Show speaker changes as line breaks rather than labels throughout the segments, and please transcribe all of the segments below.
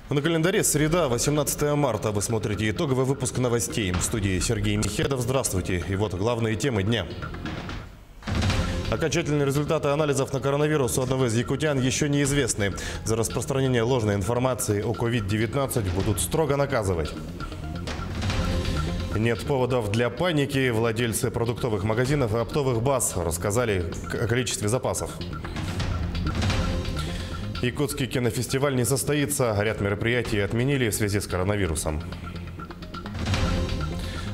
На календаре среда, 18 марта. Вы смотрите итоговый выпуск новостей. В студии Сергей Михедов. Здравствуйте. И вот главные темы дня. Окончательные результаты анализов на коронавирус у одного из якутян еще неизвестны. За распространение ложной информации о COVID-19 будут строго наказывать. Нет поводов для паники. Владельцы продуктовых магазинов и оптовых баз рассказали о количестве запасов. Якутский кинофестиваль не состоится. Ряд мероприятий отменили в связи с коронавирусом.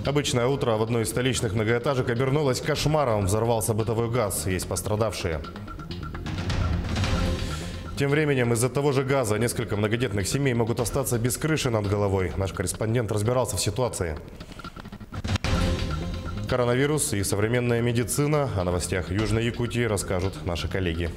Обычное утро в одной из столичных многоэтажек обернулось кошмаром. Взорвался бытовой газ. Есть пострадавшие. Тем временем из-за того же газа несколько многодетных семей могут остаться без крыши над головой. Наш корреспондент разбирался в ситуации. Коронавирус и современная медицина. О новостях Южной Якутии расскажут наши коллеги.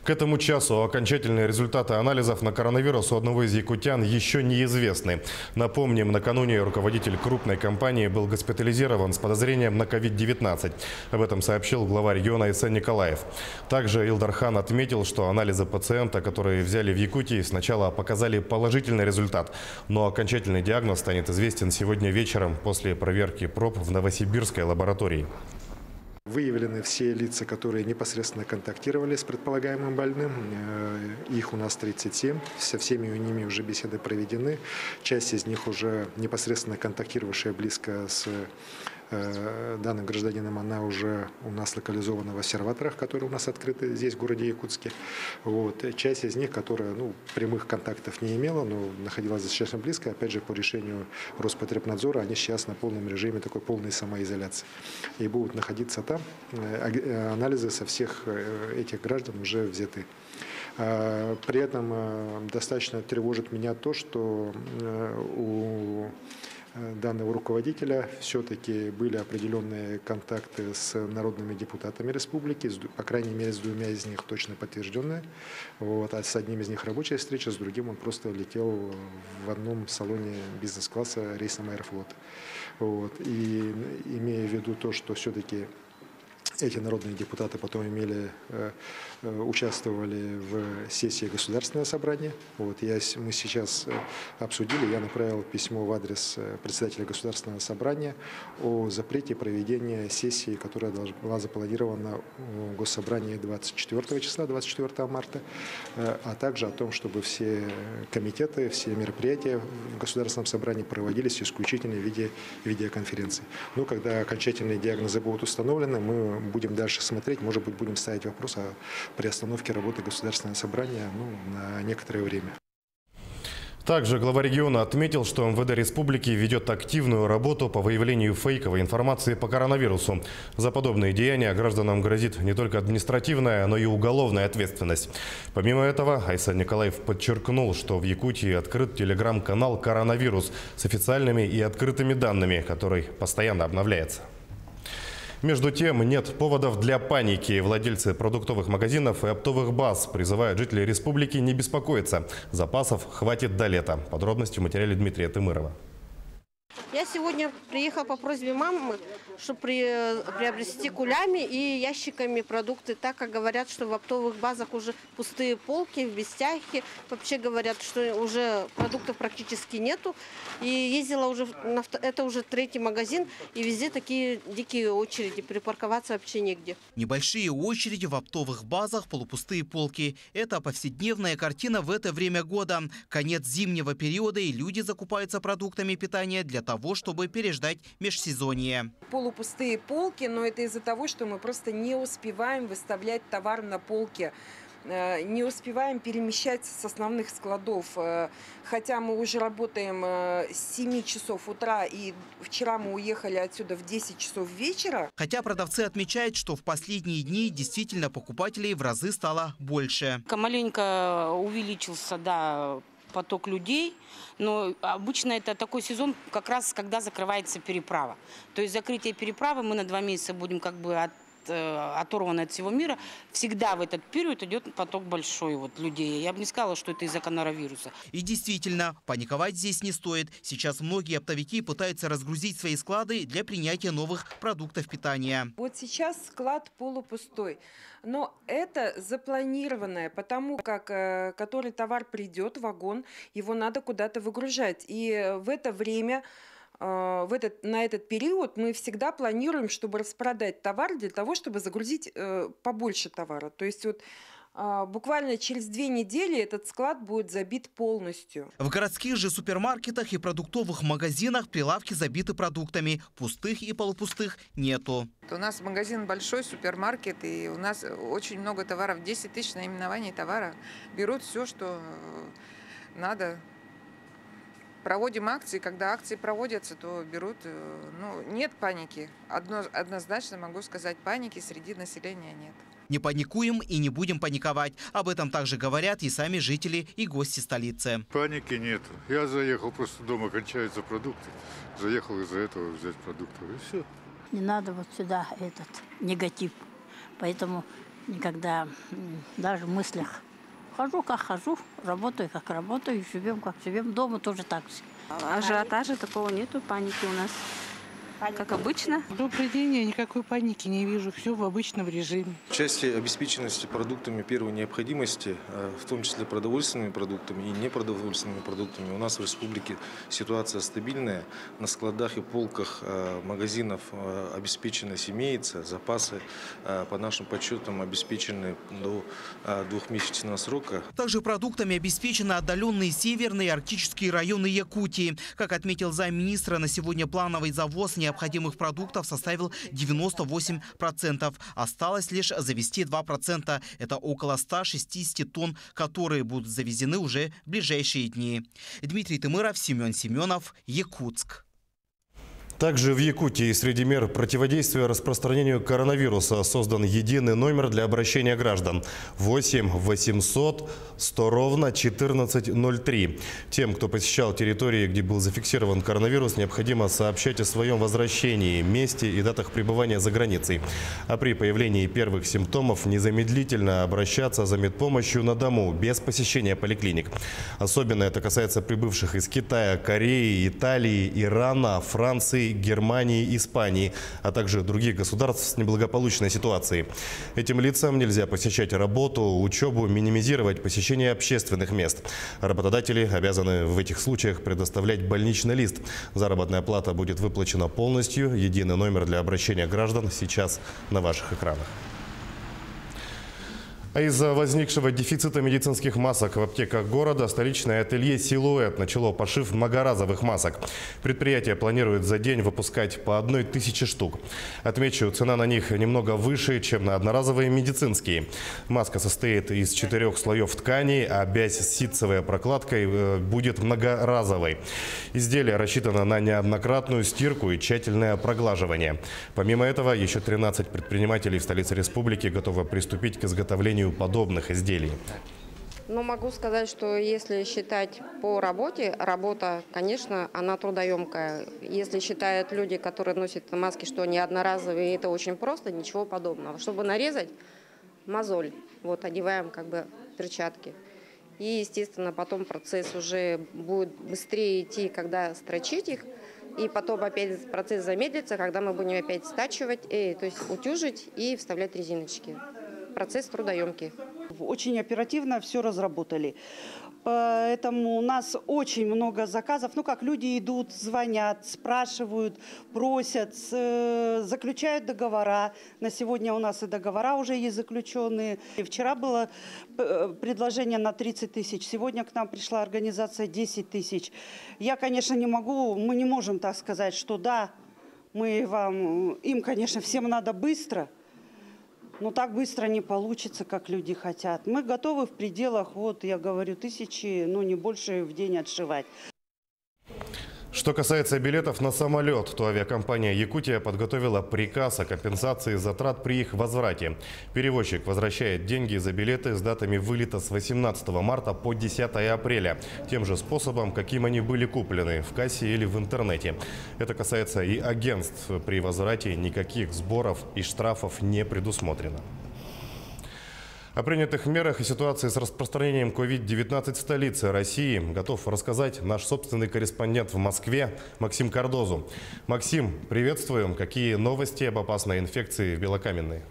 К этому часу окончательные результаты анализов на коронавирус у одного из якутян еще неизвестны. Напомним, накануне руководитель крупной компании был госпитализирован с подозрением на COVID-19. Об этом сообщил глава региона Айсен Николаев. Также Илдархан отметил, что анализы пациента, которые взяли в Якутии, сначала показали положительный результат. Но окончательный диагноз станет известен сегодня вечером после проверки проб в новосибирской лаборатории.
Выявлены все лица, которые непосредственно контактировали с предполагаемым больным. Их у нас 37. Со всеми ними уже беседы проведены. Часть из них уже непосредственно контактировавшая близко с данным гражданином, она уже у нас локализована в обсерваторах, которые у нас открыты здесь, в городе Якутске. Часть из них, которая прямых контактов не имела, но находилась достаточно близко, опять же, по решению Роспотребнадзора, они сейчас на полном режиме такой полной самоизоляции. И будут находиться там. Анализы со всех этих граждан уже взяты. При этом достаточно тревожит меня то, что у данного руководителя все-таки были определенные контакты с народными депутатами республики, по крайней мере с двумя из них точно подтвержденные. А с одним из них рабочая встреча, с другим он просто летел в одном салоне бизнес-класса рейсом Аэрофлота. И имея в виду то, что все-таки эти народные депутаты потом участвовали в сессии Государственного собрания. Мы сейчас обсудили, я направил письмо в адрес председателя Государственного собрания о запрете проведения сессии, которая была запланирована в Госсобрании 24 числа, 24 марта, а также о том, чтобы все комитеты, все мероприятия в Государственном собрании проводились исключительно в виде видеоконференции. Когда окончательные диагнозы будут установлены, мы будем дальше смотреть, может быть, будем ставить вопрос о приостановке работы Государственного собрания на некоторое время.
Также глава региона отметил, что МВД республики ведет активную работу по выявлению фейковой информации по коронавирусу. За подобные деяния гражданам грозит не только административная, но и уголовная ответственность. Помимо этого, Айсен Николаев подчеркнул, что в Якутии открыт телеграм-канал «Коронавирус» с официальными и открытыми данными, который постоянно обновляется. Между тем, нет поводов для паники. Владельцы продуктовых магазинов и оптовых баз призывают жителей республики не беспокоиться. Запасов хватит до лета. Подробности в материале Дмитрия Тымырова.
Я сегодня приехала по просьбе мамы, чтобы приобрести кулями и ящиками продукты, так как говорят, что в оптовых базах уже пустые полки, в Бестяхе. Вообще говорят, что уже продуктов практически нету. И ездила уже, это уже третий магазин, и везде такие дикие очереди, припарковаться вообще негде.
Небольшие очереди в оптовых базах, полупустые полки. Это повседневная картина в это время года. Конец зимнего периода, и люди закупаются продуктами питания для того, чтобы переждать межсезонье.
Полупустые полки, но это из-за того, что мы просто не успеваем выставлять товар на полке. Не успеваем перемещать с основных складов. Хотя мы уже работаем с 7 часов утра, и вчера мы уехали отсюда в 10 часов вечера.
Хотя продавцы отмечают, что в последние дни действительно покупателей в разы стало больше.
Маленько увеличился, поток людей, но обычно это такой сезон, как раз когда закрывается переправа. То есть закрытие переправы мы на 2 месяца будем оторваны от всего мира, всегда в этот период идет поток большой людей. Я бы не сказала, что это из-за коронавируса.
И действительно, паниковать здесь не стоит. Сейчас многие оптовики пытаются разгрузить свои склады для принятия новых продуктов питания.
Вот сейчас склад полупустой, но это запланированное, потому как который товар придет, вагон, его надо куда-то выгружать. И в это время, на этот период мы всегда планируем, чтобы распродать товар для того, чтобы загрузить побольше товара. То есть буквально через 2 недели этот склад будет забит полностью.
В городских же супермаркетах и продуктовых магазинах прилавки забиты продуктами. Пустых и полупустых нету.
У нас магазин большой, супермаркет, и у нас очень много товаров, 10 тысяч наименований товара. Берут все, что надо. Проводим акции. Когда акции проводятся, то берут. Нет паники. Однозначно могу сказать, паники среди населения нет.
Не паникуем и не будем паниковать. Об этом также говорят и сами жители и гости столицы.
Паники нет. Я заехал, просто дома кончаются продукты. Заехал из-за этого взять продукты. И все.
Не надо вот сюда этот негатив. Поэтому никогда даже в мыслях хожу, как хожу, работаю, как работаю, живем, как живем. Дома тоже так же.
Ажиотажа такого нету, паники у нас. Как обычно.
Добрый день, я никакой паники не вижу, все в обычном режиме.
В части обеспеченности продуктами первой необходимости, в том числе продовольственными продуктами и непродовольственными продуктами, у нас в республике ситуация стабильная. На складах и полках магазинов обеспеченность имеется, запасы по нашим подсчетам обеспечены до 2-месячного срока.
Также продуктами обеспечены отдаленные северные и арктические районы Якутии. Как отметил замминистра, на сегодня плановый завоз необходимых продуктов составил 98%. Осталось лишь завезти 2%. Это около 160 тонн, которые будут завезены уже в ближайшие дни. Дмитрий Тымыров, Семен Семенов, Якутск.
Также в Якутии среди мер противодействия распространению коронавируса создан единый номер для обращения граждан 8 800 100 ровно 1403. Тем, кто посещал территории, где был зафиксирован коронавирус, необходимо сообщать о своем возвращении, месте и датах пребывания за границей. А при появлении первых симптомов незамедлительно обращаться за медпомощью на дому, без посещения поликлиник. Особенно это касается прибывших из Китая, Кореи, Италии, Ирана, Франции, Германии, Испании, а также других государств с неблагополучной ситуацией. Этим лицам нельзя посещать работу, учебу, минимизировать посещение общественных мест. Работодатели обязаны в этих случаях предоставлять больничный лист. Заработная плата будет выплачена полностью. Единый номер для обращения граждан сейчас на ваших экранах. А из-за возникшего дефицита медицинских масок в аптеках города столичное ателье «Силуэт» начало пошив многоразовых масок. Предприятие планирует за день выпускать по 1000 штук. Отмечу, цена на них немного выше, чем на одноразовые медицинские. Маска состоит из 4 слоев ткани, а бязь с ситцевой прокладкой будет многоразовой. Изделие рассчитано на неоднократную стирку и тщательное проглаживание. Помимо этого, еще 13 предпринимателей в столице республики готовы приступить к изготовлению подобных изделий.
Но могу сказать, что если считать по работе, работа, конечно, она трудоемкая. Если считают люди, которые носят маски, что они одноразовые, это очень просто, ничего подобного. Чтобы нарезать мозоль, вот одеваем перчатки. И, естественно, потом процесс уже будет быстрее идти, когда строчить их. И потом опять процесс замедлится, когда мы будем опять стачивать, то есть утюжить и вставлять резиночки. Процесс трудоемкий.
Очень оперативно все разработали. Поэтому у нас очень много заказов. Люди идут, звонят, спрашивают, просят, заключают договора. На сегодня у нас и договора уже есть заключенные. И вчера было предложение на 30 тысяч. Сегодня к нам пришла организация 10 тысяч. Я, конечно, мы не можем так сказать, что да, им, конечно, всем надо быстро. Но так быстро не получится, как люди хотят. Мы готовы в пределах, 1000, не больше в день отшивать.
Что касается билетов на самолет, то авиакомпания «Якутия» подготовила приказ о компенсации затрат при их возврате. Перевозчик возвращает деньги за билеты с датами вылета с 18 марта по 10 апреля. Тем же способом, каким они были куплены – в кассе или в интернете. Это касается и агентств. При возврате никаких сборов и штрафов не предусмотрено. О принятых мерах и ситуации с распространением COVID-19 в столице России готов рассказать наш собственный корреспондент в Москве Максим Кардозу. Максим, приветствуем. Какие новости об опасной инфекции в Белокаменной?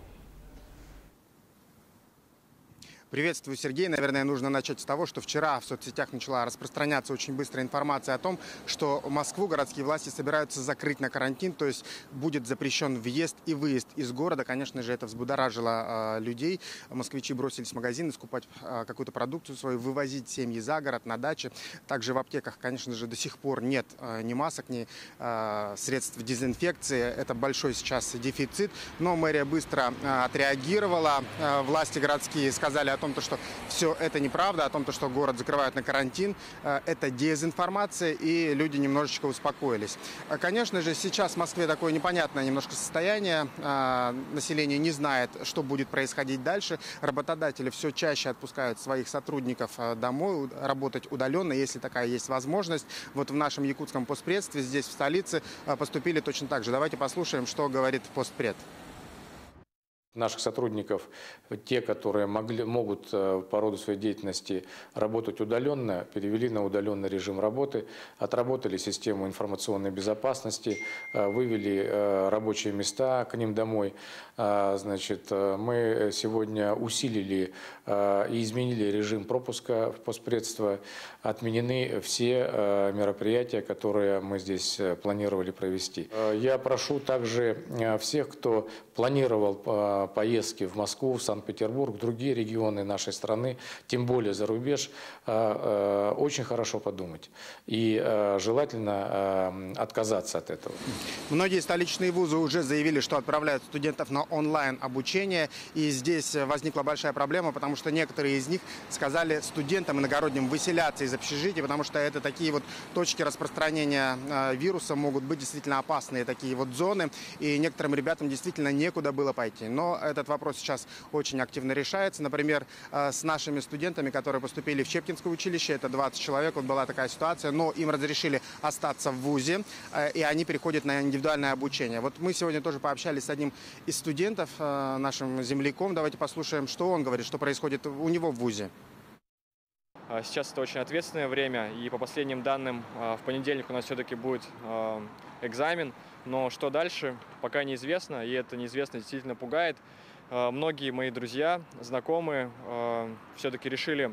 Приветствую, Сергей. Наверное, нужно начать с того, что вчера в соцсетях начала распространяться очень быстрая информация о том, что Москву городские власти собираются закрыть на карантин, то есть будет запрещен въезд и выезд из города. Конечно же, это взбудоражило людей. Москвичи бросились в магазины скупать какую-то продукцию свою, вывозить семьи за город, на даче. Также в аптеках, конечно же, до сих пор нет ни масок, ни средств дезинфекции. Это большой сейчас дефицит. Но мэрия быстро отреагировала. Власти городские сказали о том, что все это неправда, о том, что город закрывают на карантин. Это дезинформация, и люди немножечко успокоились. Конечно же, сейчас в Москве такое непонятное немножко состояние. Население не знает, что будет происходить дальше. Работодатели все чаще отпускают своих сотрудников домой, работать удаленно, если такая есть возможность. Вот в нашем якутском постпредстве здесь, в столице, поступили точно так же. Давайте послушаем, что говорит постпред.
Наших сотрудников, те, которые могут по роду своей деятельности работать удаленно, перевели на удаленный режим работы, отработали систему информационной безопасности, вывели рабочие места к ним домой. Значит, мы сегодня усилили и изменили режим пропуска в постпредство. Отменены все мероприятия, которые мы здесь планировали провести. Я прошу также всех, кто планировал поездки в Москву, в Санкт-Петербург, в другие регионы нашей страны, тем более за рубеж, очень хорошо подумать и желательно отказаться от этого.
Многие столичные вузы уже заявили, что отправляют студентов на онлайн-обучение, и здесь возникла большая проблема, потому что некоторые из них сказали студентам иногородним выселяться из общежитий, потому что это такие вот точки распространения вируса могут быть действительно опасные, такие вот зоны, и некоторым ребятам действительно некуда было пойти. Но этот вопрос сейчас очень активно решается. Например, с нашими студентами, которые поступили в Чепкинское училище, это 20 человек, вот была такая ситуация, но им разрешили остаться в вузе, и они переходят на индивидуальное обучение. Вот мы сегодня тоже пообщались с одним из студентов, нашим земляком. Давайте послушаем, что он говорит, что происходит у него в вузе.
Сейчас это очень ответственное время, и по последним данным, в понедельник у нас все-таки будет экзамен. Но что дальше, пока неизвестно, и эта неизвестность действительно пугает. Многие мои друзья, знакомые все-таки решили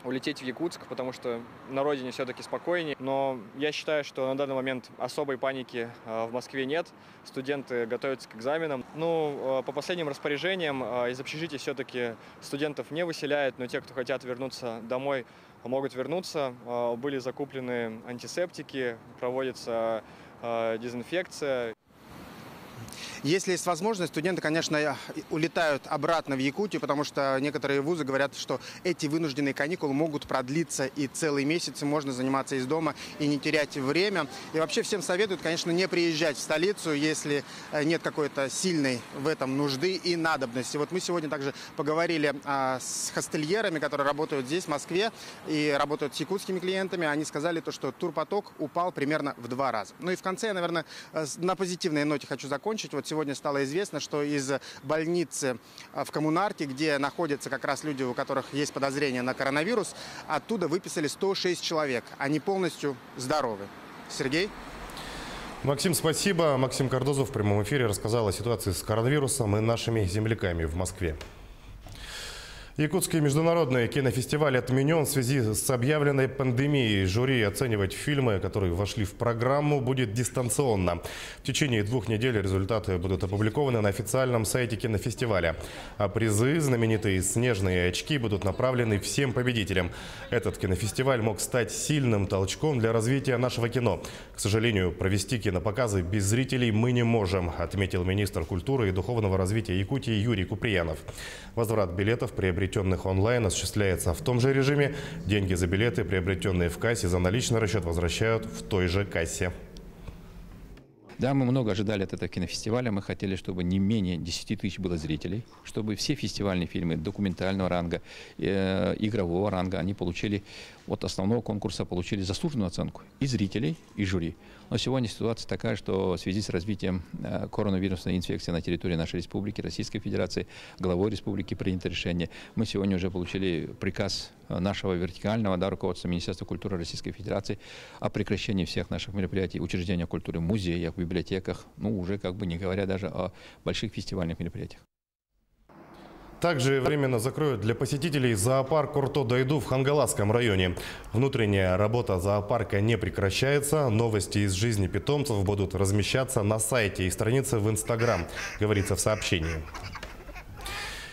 улететь в Якутск, потому что на родине все-таки спокойнее. Но я считаю, что на данный момент особой паники в Москве нет. Студенты готовятся к экзаменам. Ну, по последним распоряжениям из общежития все-таки студентов не выселяют, но те, кто хотят вернуться домой, могут вернуться. Были закуплены антисептики, проводится дезинфекция.
Если есть возможность, студенты, конечно, улетают обратно в Якутию, потому что некоторые вузы говорят, что эти вынужденные каникулы могут продлиться и целый месяц, и можно заниматься из дома и не терять время. И вообще всем советуют, конечно, не приезжать в столицу, если нет какой-то сильной в этом нужды и надобности. Вот мы сегодня также поговорили с хостельерами, которые работают здесь, в Москве, и работают с якутскими клиентами. Они сказали, что турпоток упал примерно в 2 раза. Ну и в конце, наверное, на позитивной ноте хочу закончить. Вот сегодня стало известно, что из больницы в Коммунарке, где находятся как раз люди, у которых есть подозрение на коронавирус, оттуда выписали 106 человек. Они полностью здоровы. Сергей?
Максим, спасибо. Максим Кардозов в прямом эфире рассказал о ситуации с коронавирусом и нашими земляками в Москве. Якутский международный кинофестиваль отменен в связи с объявленной пандемией. Жюри оценивать фильмы, которые вошли в программу, будет дистанционно. В течение 2 недель результаты будут опубликованы на официальном сайте кинофестиваля. А призы, знаменитые снежные очки, будут направлены всем победителям. Этот кинофестиваль мог стать сильным толчком для развития нашего кино. К сожалению, провести кинопоказы без зрителей мы не можем, отметил министр культуры и духовного развития Якутии Юрий Куприянов. Возврат билетов приобретен приобретенных онлайн, осуществляется в том же режиме. Деньги за билеты, приобретенные в кассе, за наличный расчет возвращают в той же кассе.
Да, мы много ожидали от этого кинофестиваля. Мы хотели, чтобы не менее 10 тысяч было зрителей, чтобы все фестивальные фильмы документального ранга, игрового ранга, они получили от основного конкурса получили заслуженную оценку и зрителей, и жюри. Но сегодня ситуация такая, что в связи с развитием коронавирусной инфекции на территории нашей республики, Российской Федерации, главой республики принято решение. Мы сегодня уже получили приказ нашего вертикального руководства Министерства культуры Российской Федерации о прекращении всех наших мероприятий, учреждения культуры, музеях, библиотеках, ну уже как бы не говоря даже о больших фестивальных мероприятиях.
Также временно закроют для посетителей зоопарк Орто-Дайду в Хангаласском районе. Внутренняя работа зоопарка не прекращается. Новости из жизни питомцев будут размещаться на сайте и странице в Инстаграм, говорится в сообщении.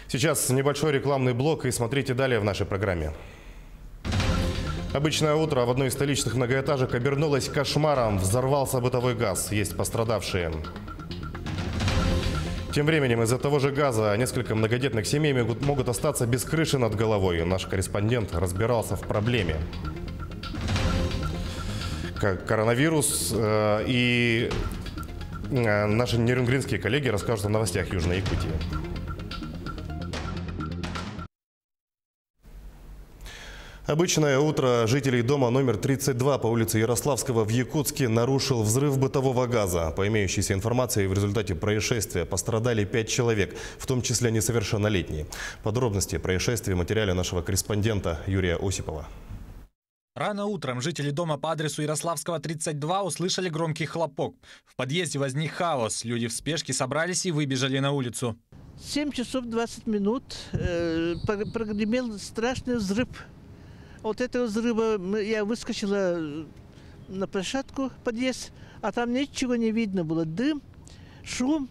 Сейчас небольшой рекламный блок, и смотрите далее в нашей программе. Обычное утро в одной из столичных многоэтажек обернулось кошмаром. Взорвался бытовой газ. Есть пострадавшие. Тем временем из-за того же газа несколько многодетных семей могут остаться без крыши над головой. Наш корреспондент разбирался в проблеме. Коронавирус и наши нерюнгринские коллеги расскажут о новостях Южной Якутии. Обычное утро жителей дома номер 32 по улице Ярославского в Якутске нарушил взрыв бытового газа. По имеющейся информации, в результате происшествия пострадали 5 человек, в том числе несовершеннолетние. Подробности происшествия в материале нашего корреспондента Юрия Осипова.
Рано утром жители дома по адресу Ярославского, 32 услышали громкий хлопок. В подъезде возник хаос. Люди в спешке собрались и выбежали на улицу.
7 часов 20 минут прогремел страшный взрыв. От этого взрыва я выскочила на площадку, подъезд, а там ничего не видно было. Дым, шум,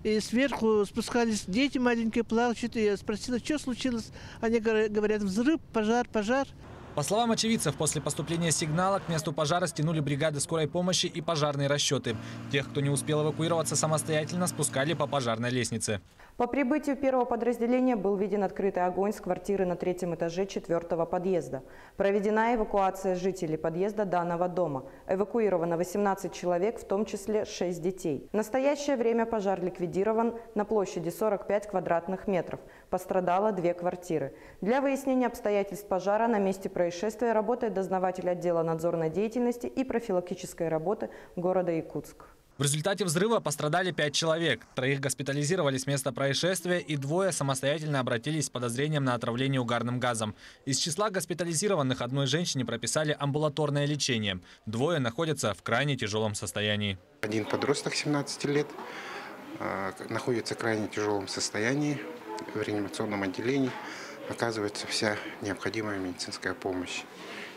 и сверху спускались дети маленькие, плачут. И я спросила, что случилось. Они говорят, взрыв, пожар, пожар.
По словам очевидцев, после поступления сигнала к месту пожара стянули бригады скорой помощи и пожарные расчеты. Тех, кто не успел эвакуироваться самостоятельно, спускали по пожарной лестнице.
По прибытию первого подразделения был виден открытый огонь с квартиры на 3-м этаже 4-го подъезда. Проведена эвакуация жителей подъезда данного дома. Эвакуировано 18 человек, в том числе 6 детей. В настоящее время пожар ликвидирован на площади 45 квадратных метров. Пострадало 2 квартиры. Для выяснения обстоятельств пожара на месте происшествия работает дознаватель отдела надзорной деятельности и профилактической работы города Якутск.
В результате взрыва пострадали 5 человек. 3 госпитализировали с места происшествия и 2 самостоятельно обратились с подозрением на отравление угарным газом. Из числа госпитализированных одной женщине прописали амбулаторное лечение. 2 находятся в крайне тяжелом состоянии.
Один подросток 17 лет находится в крайне тяжелом состоянии в реанимационном отделении. Оказывается вся необходимая медицинская помощь.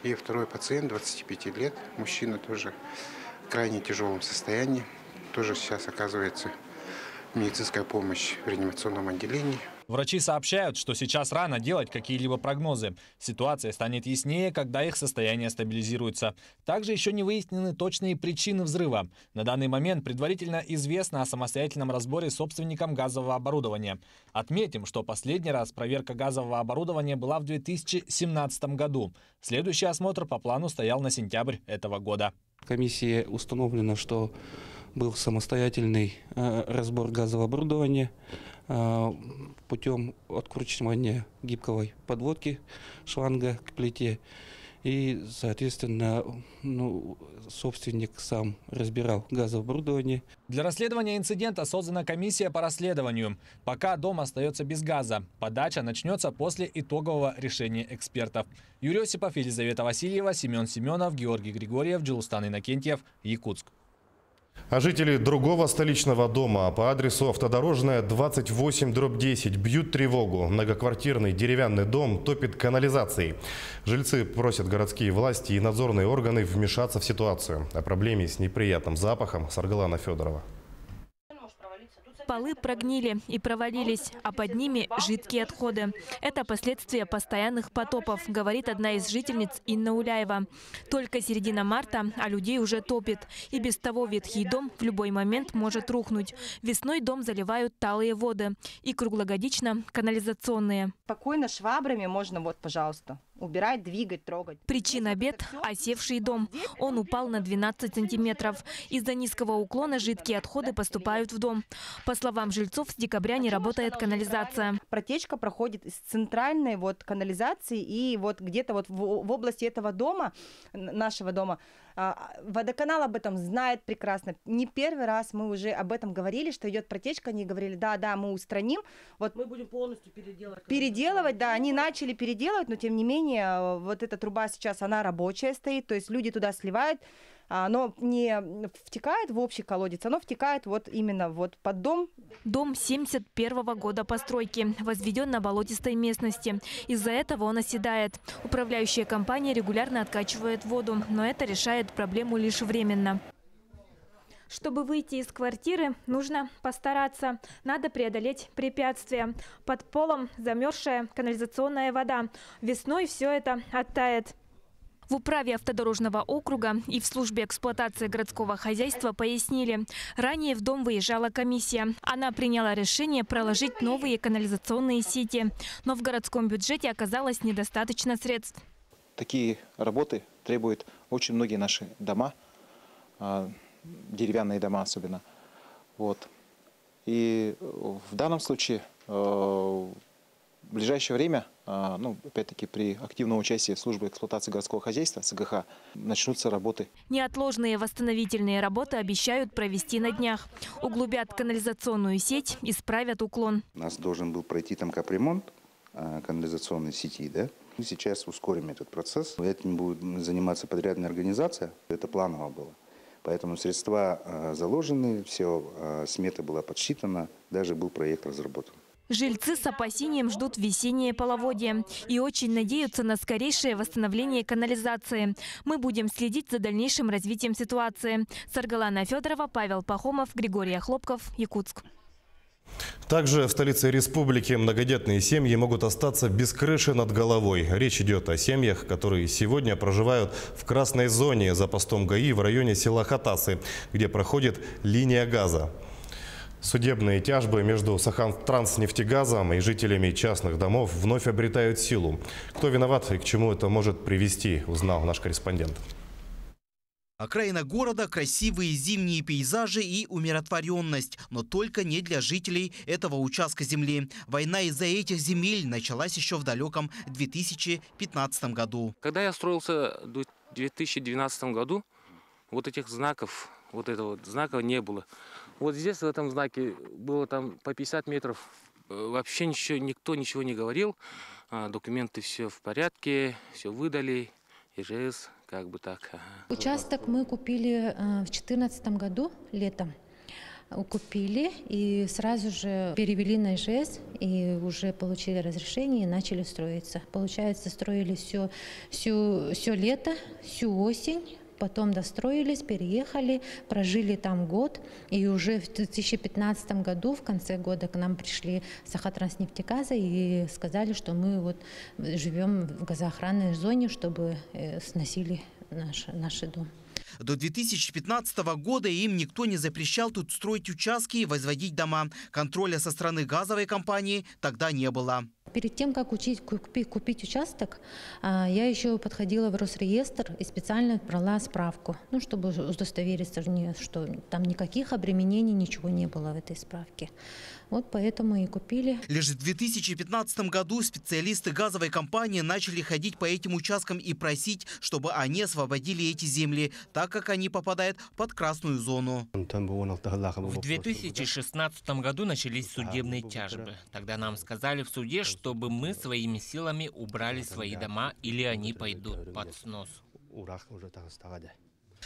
И второй пациент, 25 лет, мужчина, тоже в крайне тяжелом состоянии. Тоже сейчас оказывается медицинская помощь в реанимационном отделении.
Врачи сообщают, что сейчас рано делать какие-либо прогнозы. Ситуация станет яснее, когда их состояние стабилизируется. Также еще не выяснены точные причины взрыва. На данный момент предварительно известно о самостоятельном разборе собственникам газового оборудования. Отметим, что последний раз проверка газового оборудования была в 2017 году. Следующий осмотр по плану стоял на сентябрь этого года.
В комиссии установлено, что был самостоятельный разбор газового оборудования путем откручивания гибкой подводки шланга к плите. И, соответственно, собственник сам разбирал газовое оборудование.
Для расследования инцидента создана комиссия по расследованию. Пока дом остается без газа. Подача начнется после итогового решения экспертов. Юрий Осипов, Елизавета Васильева, Семен Семенов, Георгий Григорьев, Джилустан Иннокентьев, Якутск.
А жители другого столичного дома по адресу Автодорожная, 28/10 бьют тревогу. Многоквартирный деревянный дом топит канализацией. Жильцы просят городские власти и надзорные органы вмешаться в ситуацию. О проблеме с неприятным запахом Саргалана Федорова.
Полы прогнили и провалились, а под ними жидкие отходы. Это последствия постоянных потопов, говорит одна из жительниц Инна Уляева. Только середина марта, а людей уже топит. И без того ветхий дом в любой момент может рухнуть. Весной дом заливают талые воды и круглогодично канализационные.
Спокойно швабрами можно, вот, пожалуйста, убирать, двигать, трогать.
Причина бед – осевший дом. Он упал на 12 сантиметров. Из-за низкого уклона жидкие отходы поступают в дом. По словам жильцов, с декабря не работает канализация.
Протечка проходит из центральной вот канализации, и вот где-то вот в области этого дома, нашего дома, водоканал об этом знает прекрасно. Не первый раз мы уже об этом говорили, что идет протечка. Они говорили, да, мы устраним. Вот мы будем полностью переделывать. Переделывать, да, они начали переделывать, но тем не менее, вот эта труба сейчас, она рабочая стоит, то есть люди туда сливают. Оно не втекает в общий колодец, оно втекает вот именно вот под дом.
Дом 71-го года постройки, возведен на болотистой местности. Из-за этого он оседает. Управляющая компания регулярно откачивает воду, но это решает проблему лишь временно. Чтобы выйти из квартиры, нужно постараться. Надо преодолеть препятствия. Под полом замерзшая канализационная вода. Весной все это оттает. В управе автодорожного округа и в службе эксплуатации городского хозяйства пояснили, ранее в дом выезжала комиссия. Она приняла решение проложить новые канализационные сети, но в городском бюджете оказалось недостаточно средств.
Такие работы требуют очень многие наши дома, деревянные дома особенно. Вот. И в данном случае в ближайшее время, опять-таки при активном участии службы эксплуатации городского хозяйства, СГХ, начнутся работы.
Неотложные восстановительные работы обещают провести на днях. Углубят канализационную сеть, исправят уклон.
У нас должен был пройти там капремонт канализационной сети, да? Мы сейчас ускорим этот процесс. Этим будет заниматься подрядная организация. Это планово было. Поэтому средства заложены, все, смета была подсчитана, даже был проект разработан.
Жильцы с опасением ждут весеннее половодье и очень надеются на скорейшее восстановление канализации. Мы будем следить за дальнейшим развитием ситуации. Саргалана Федорова, Павел Пахомов, Григорий Хлопков, Якутск.
Также в столице республики многодетные семьи могут остаться без крыши над головой. Речь идет о семьях, которые сегодня проживают в красной зоне за постом ГАИ в районе села Хатасы, где проходит линия газа. Судебные тяжбы между Сахатранснефтегазом и жителями частных домов вновь обретают силу. Кто виноват и к чему это может привести, узнал наш корреспондент.
Окраина города, красивые зимние пейзажи и умиротворенность. Но только не для жителей этого участка земли. Война из-за этих земель началась еще в далеком 2015 году.
Когда я строился в 2012 году, вот этих знаков, вот этого знака не было. Вот здесь, в этом знаке, было там по 50 метров. Вообще никто ничего не говорил. Документы все в порядке, все выдали. ИЖС, как бы так.
Участок мы купили в 2014 году, летом. Купили и сразу же перевели на ИЖС и уже получили разрешение и начали строиться. Получается, строили все лето, всю осень. Потом достроились, переехали, прожили там год. И уже в 2015 году, в конце года, к нам пришли Сахатранснефтегаза и сказали, что мы вот живем в газоохранной зоне, чтобы сносили наш дом.
До 2015 года им никто не запрещал тут строить участки и возводить дома. Контроля со стороны газовой компании тогда не было.
Перед тем, как купить участок, я еще подходила в Росреестр и специально брала справку, чтобы удостовериться, что там никаких обременений, ничего не было в этой справке. Вот поэтому и купили.
Лишь в 2015 году специалисты газовой компании начали ходить по этим участкам и просить, чтобы они освободили эти земли, так как они попадают под красную зону.
В 2016 году начались судебные тяжбы. Тогда нам сказали в суде, чтобы мы своими силами убрали свои дома или они пойдут под снос.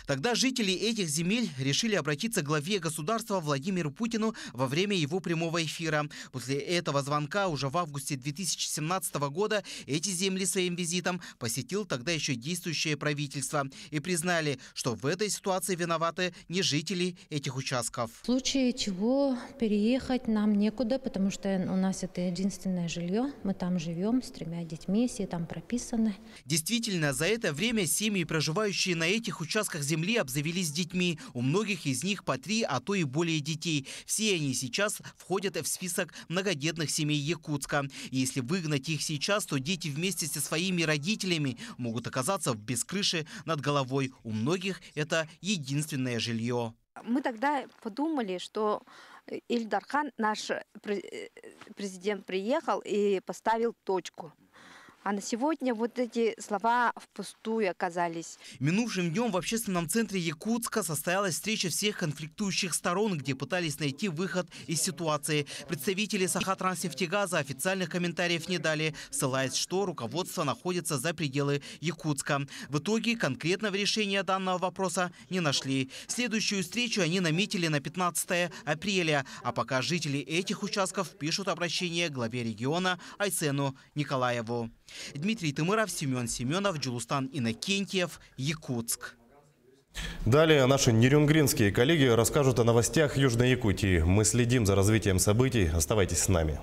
Тогда жители этих земель решили обратиться к главе государства Владимиру Путину во время его прямого эфира. После этого звонка уже в августе 2017 года эти земли своим визитом посетил тогда еще действующее правительство. И признали, что в этой ситуации виноваты не жители этих участков.
В случае чего переехать нам некуда, потому что у нас это единственное жилье. Мы там живем с 3 детьми, все там прописаны.
Действительно, за это время семьи, проживающие на этих участках земли, обзавелись детьми. У многих из них по 3, а то и более детей. Все они сейчас входят в список многодетных семей Якутска. И если выгнать их сейчас, то дети вместе со своими родителями могут оказаться без крыши над головой. У многих это единственное жилье.
Мы тогда подумали, что Ильдархан, наш президент, приехал и поставил точку. А на сегодня вот эти слова впустую оказались.
Минувшим днем в общественном центре Якутска состоялась встреча всех конфликтующих сторон, где пытались найти выход из ситуации. Представители Сахатранснефтегаза официальных комментариев не дали, ссылаясь, что руководство находится за пределы Якутска. В итоге конкретного решения данного вопроса не нашли. Следующую встречу они наметили на 15 апреля. А пока жители этих участков пишут обращение к главе региона Айсену Николаеву. Дмитрий Тымыров, Семен Семенов, Джулустан Иннокентьев, Якутск.
Далее наши нерюнгринские коллеги расскажут о новостях Южной Якутии. Мы следим за развитием событий. Оставайтесь с нами.